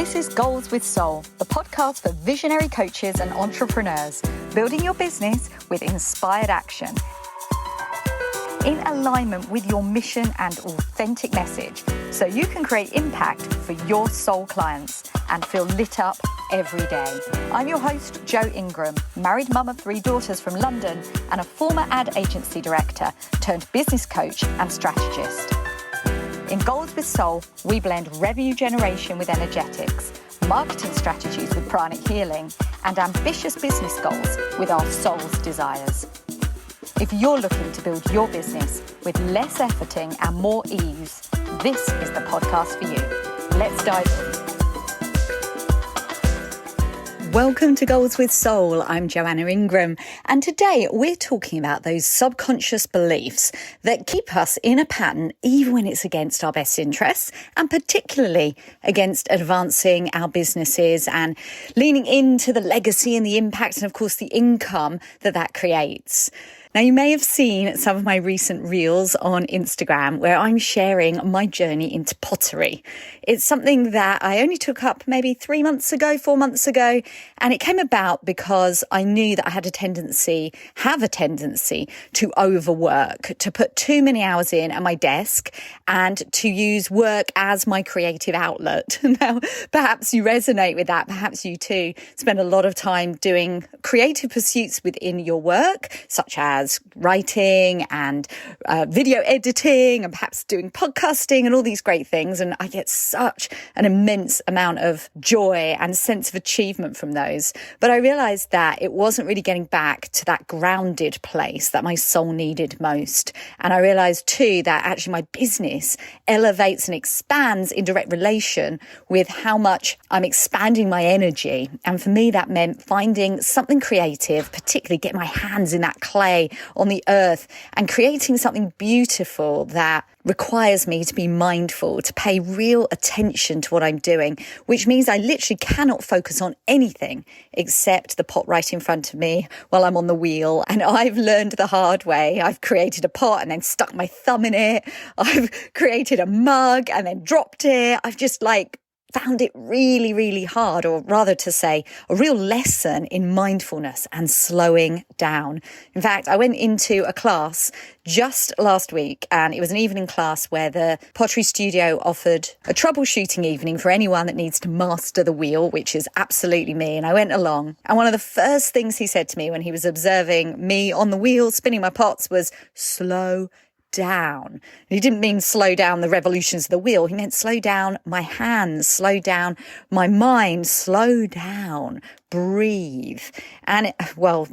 This is Goals with Soul, the podcast for visionary coaches and entrepreneurs, building your business with inspired action. In alignment with your mission and authentic message, so you can create impact for your soul clients and feel lit up every day. I'm your host, Jo Ingram, married mum of 3 daughters from London and a former ad agency director turned business coach and strategist. In Goals with Soul, we blend revenue generation with energetics, marketing strategies with pranic healing, and ambitious business goals with our soul's desires. If you're looking to build your business with less efforting and more ease, this is the podcast for you. Let's dive in. Welcome to Goals with Soul. I'm Joanna Ingram, and today we're talking about those subconscious beliefs that keep us in a pattern even when it's against our best interests, and particularly against advancing our businesses and leaning into the legacy and the impact and, of course, the income that creates. Now, you may have seen some of my recent reels on Instagram where I'm sharing my journey into pottery. It's something that I only took up maybe 4 months ago, and it came about because I knew that I have a tendency to overwork, to put too many hours in at my desk and to use work as my creative outlet. Now, perhaps you resonate with that. Perhaps you too spend a lot of time doing creative pursuits within your work, such as writing and video editing and perhaps doing podcasting and all these great things. And I get such an immense amount of joy and sense of achievement from those. But I realized that it wasn't really getting back to that grounded place that my soul needed most. And I realized too that actually my business elevates and expands in direct relation with how much I'm expanding my energy. And for me, that meant finding something creative, particularly get my hands in that clay on the earth and creating something beautiful that requires me to be mindful, to pay real attention to what I'm doing, which means I literally cannot focus on anything except the pot right in front of me while I'm on the wheel. And I've learned the hard way. I've created a pot and then stuck my thumb in it. I've created a mug and then dropped it. I've just found it really, really hard, or rather to say, a real lesson in mindfulness and slowing down. In fact, I went into a class just last week, and it was an evening class where the Pottery studio offered a troubleshooting evening for anyone that needs to master the wheel, which is absolutely me. And I went along, and one of the first things he said to me when he was observing me on the wheel spinning my pots was, slow down. He didn't mean slow down the revolutions of the wheel. He meant slow down my hands, slow down my mind, slow down, breathe. And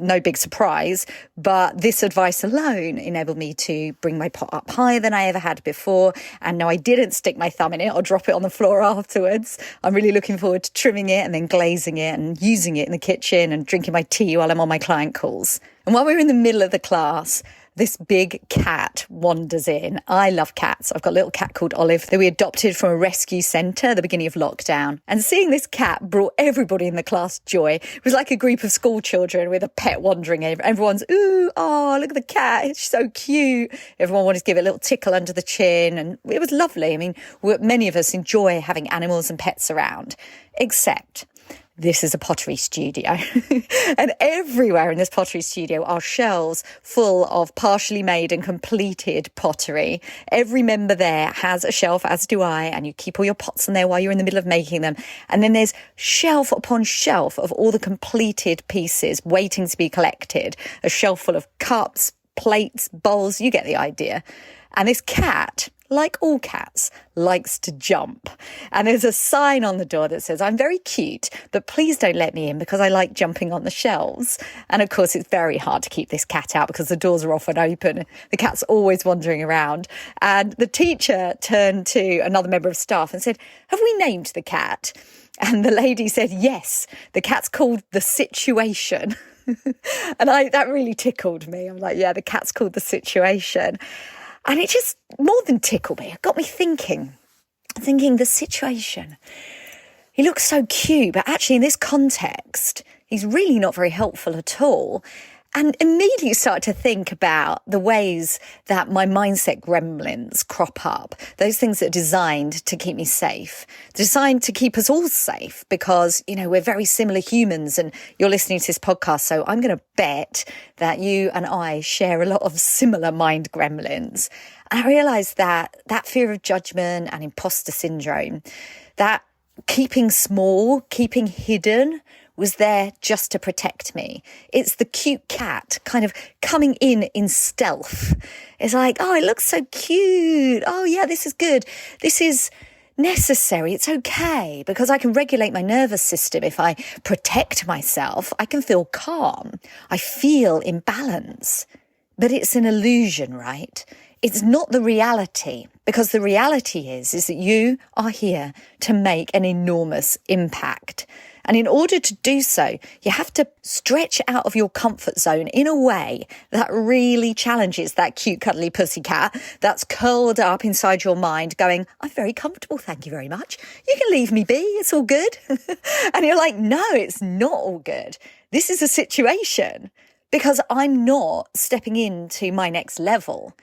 no big surprise, but this advice alone enabled me to bring my pot up higher than I ever had before. And no, I didn't stick my thumb in it or drop it on the floor afterwards. I'm really looking forward to trimming it and then glazing it and using it in the kitchen and drinking my tea while I'm on my client calls. And while we're in the middle of the class, this big cat wanders in. I love cats. I've got a little cat called Olive that we adopted from a rescue centre at the beginning of lockdown. And seeing this cat brought everybody in the class joy. It was like a group of school children with a pet wandering in. Everyone's, ooh, oh, look at the cat. It's so cute. Everyone wanted to give it a little tickle under the chin. And it was lovely. I mean, many of us enjoy having animals and pets around, except this is a pottery studio. And everywhere in this pottery studio are shelves full of partially made and completed pottery. Every member there has a shelf, as do I, and you keep all your pots in there while you're in the middle of making them. And then there's shelf upon shelf of all the completed pieces waiting to be collected. A shelf full of cups, plates, bowls, you get the idea. And this cat, like all cats, likes to jump. And there's a sign on the door that says, I'm very cute, but please don't let me in because I like jumping on the shelves. And of course, it's very hard to keep this cat out because the doors are often open. The cat's always wandering around. And the teacher turned to another member of staff and said, have we named the cat? And the lady said, yes, the cat's called The Situation. And that really tickled me. I'm like, yeah, the cat's called The Situation. And it just more than tickled me. It got me thinking The Situation. He looks so cute, but actually in this context, he's really not very helpful at all. And immediately start to think about the ways that my mindset gremlins crop up. Those things that are designed to keep me safe, designed to keep us all safe because, we're very similar humans and you're listening to this podcast. So I'm going to bet that you and I share a lot of similar mind gremlins. And I realized that fear of judgment and imposter syndrome, that keeping small, keeping hidden was there just to protect me. It's the cute cat kind of coming in stealth. It's like, oh, it looks so cute. Oh, yeah, this is good. This is necessary. It's okay because I can regulate my nervous system. If I protect myself, I can feel calm. I feel in balance. But it's an illusion, right? It's not the reality, because the reality is that you are here to make an enormous impact. And in order to do so, you have to stretch out of your comfort zone in a way that really challenges that cute, cuddly pussycat that's curled up inside your mind going, I'm very comfortable, thank you very much. You can leave me be, it's all good. And you're like, no, it's not all good. This is a situation because I'm not stepping into my next level.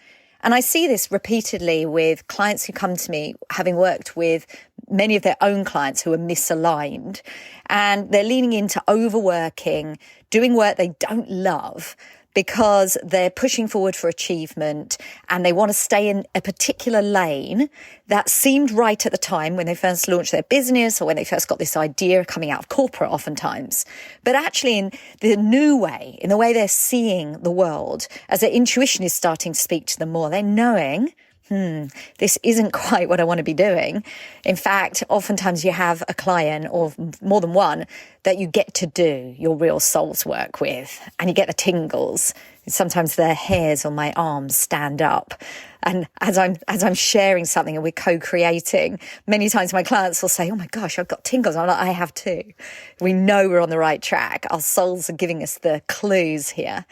And I see this repeatedly with clients who come to me, having worked with many of their own clients who are misaligned, and they're leaning into overworking, doing work they don't love because they're pushing forward for achievement and they want to stay in a particular lane that seemed right at the time when they first launched their business or when they first got this idea coming out of corporate oftentimes. But actually in the new way, in the way they're seeing the world, as their intuition is starting to speak to them more, they're knowing, this isn't quite what I want to be doing. In fact, oftentimes you have a client or more than one that you get to do your real soul's work with, and you get the tingles. Sometimes the hairs on my arms stand up. And as I'm sharing something and we're co-creating, many times my clients will say, oh my gosh, I've got tingles. I'm like, I have too. We know we're on the right track. Our souls are giving us the clues here.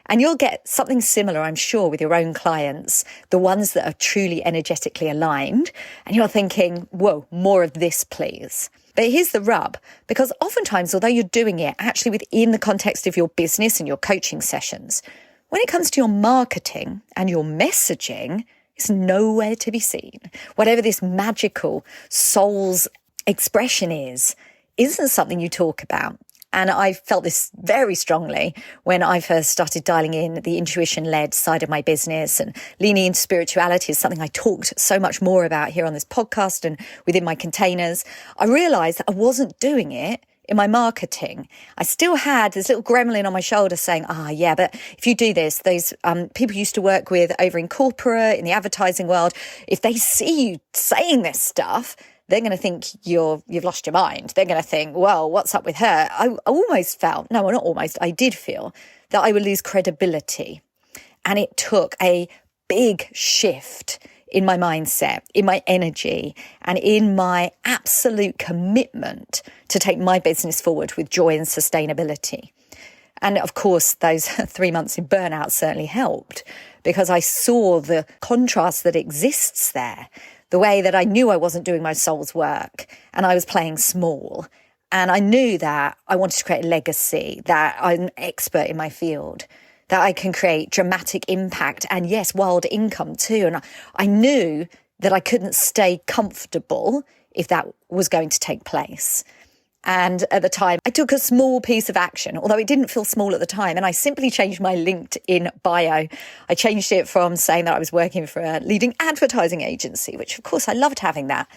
And you'll get something similar, I'm sure, with your own clients, the ones that are truly energetically aligned. And you're thinking, whoa, more of this, please. But here's the rub, because oftentimes, although you're doing it actually within the context of your business and your coaching sessions, when it comes to your marketing and your messaging, it's nowhere to be seen. Whatever this magical soul's expression isn't something you talk about. And I felt this very strongly when I first started dialing in the intuition-led side of my business, and leaning into spirituality is something I talked so much more about here on this podcast and within my containers. I realized that I wasn't doing it in my marketing. I still had this little gremlin on my shoulder saying, yeah, but if you do this, those people you used to work with over in corporate, in the advertising world, if they see you saying this stuff, they're going to think you've lost your mind. They're going to think, well, what's up with her? I almost felt, no, well, not almost, I did feel that I would lose credibility. And it took a big shift in my mindset, in my energy, and in my absolute commitment to take my business forward with joy and sustainability. And of course, those 3 months in burnout certainly helped, because I saw the contrast that exists there. The way that I knew I wasn't doing my soul's work and I was playing small. And I knew that I wanted to create a legacy, that I'm an expert in my field, that I can create dramatic impact and, yes, wild income too. And I knew that I couldn't stay comfortable if that was going to take place. And at the time, I took a small piece of action, although it didn't feel small at the time. And I simply changed my LinkedIn bio. I changed it from saying that I was working for a leading advertising agency, which of course I loved having that,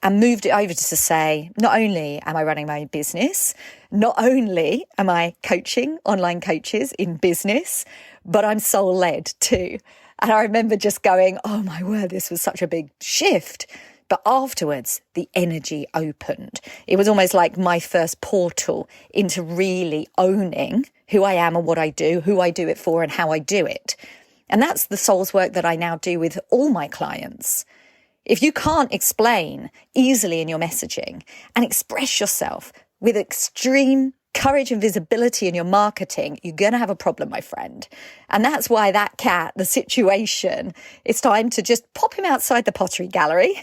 and moved it over to say, not only am I running my business, not only am I coaching online coaches in business, but I'm soul-led too. And I remember just going, oh my word, this was such a big shift. But afterwards, the energy opened. It was almost like my first portal into really owning who I am and what I do, who I do it for and how I do it. And that's the soul's work that I now do with all my clients. If you can't explain easily in your messaging and express yourself with extreme courage and visibility in your marketing, you're going to have a problem, my friend. And that's why that cat, the situation, it's time to just pop him outside the Pottery gallery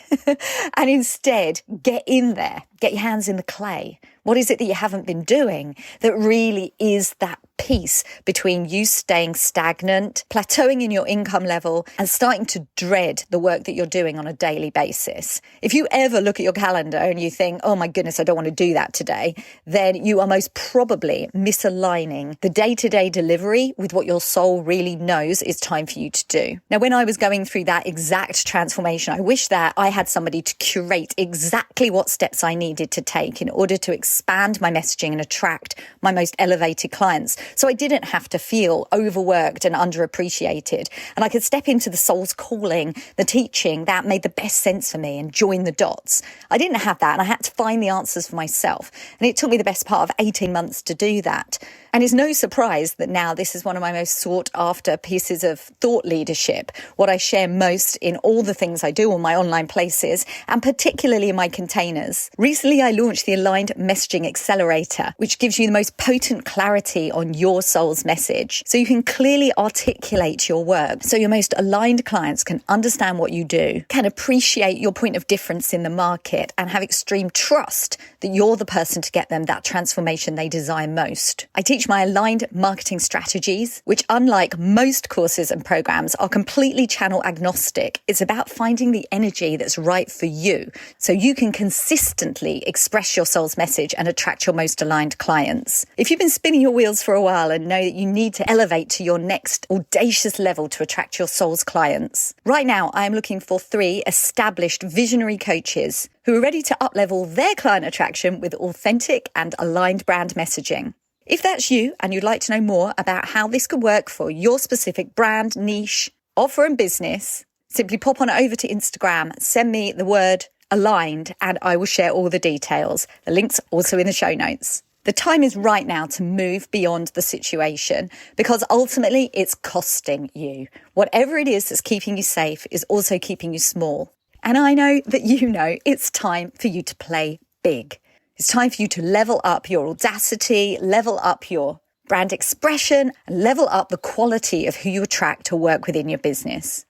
and instead get in there, get your hands in the clay. What is it that you haven't been doing that really is that piece between you staying stagnant, plateauing in your income level, and starting to dread the work that you're doing on a daily basis. If you ever look at your calendar and you think, oh my goodness, I don't want to do that today, then you are most probably misaligning the day-to-day delivery with what your soul really knows is time for you to do. Now, when I was going through that exact transformation, I wish that I had somebody to curate exactly what steps I needed to take in order to expand my messaging and attract my most elevated clients. So I didn't have to feel overworked and underappreciated. And I could step into the soul's calling, the teaching that made the best sense for me and join the dots. I didn't have that, and I had to find the answers for myself. And it took me the best part of 18 months to do that. And it's no surprise that now this is one of my most sought after pieces of thought leadership, what I share most in all the things I do on my online places, and particularly in my containers. Recently, I launched the Aligned Messaging Accelerator, which gives you the most potent clarity on your soul's message, so you can clearly articulate your work, so your most aligned clients can understand what you do, can appreciate your point of difference in the market, and have extreme trust that you're the person to get them that transformation they desire most. I teach my aligned marketing strategies, which, unlike most courses and programs, are completely channel agnostic. It's about finding the energy that's right for you, so you can consistently express your soul's message and attract your most aligned clients. If you've been spinning your wheels for a while and know that you need to elevate to your next audacious level to attract your soul's clients, right now I am looking for 3 established visionary coaches who are ready to uplevel their client attraction with authentic and aligned brand messaging. If that's you and you'd like to know more about how this could work for your specific brand, niche, offer and business, simply pop on over to Instagram, send me the word aligned, and I will share all the details. The link's also in the show notes. The time is right now to move beyond the situation, because ultimately it's costing you. Whatever it is that's keeping you safe is also keeping you small. And I know that you know it's time for you to play big. It's time for you to level up your audacity, level up your brand expression, and level up the quality of who you attract to work within your business.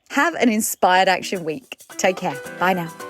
Have an inspired action week. Take care. Bye now.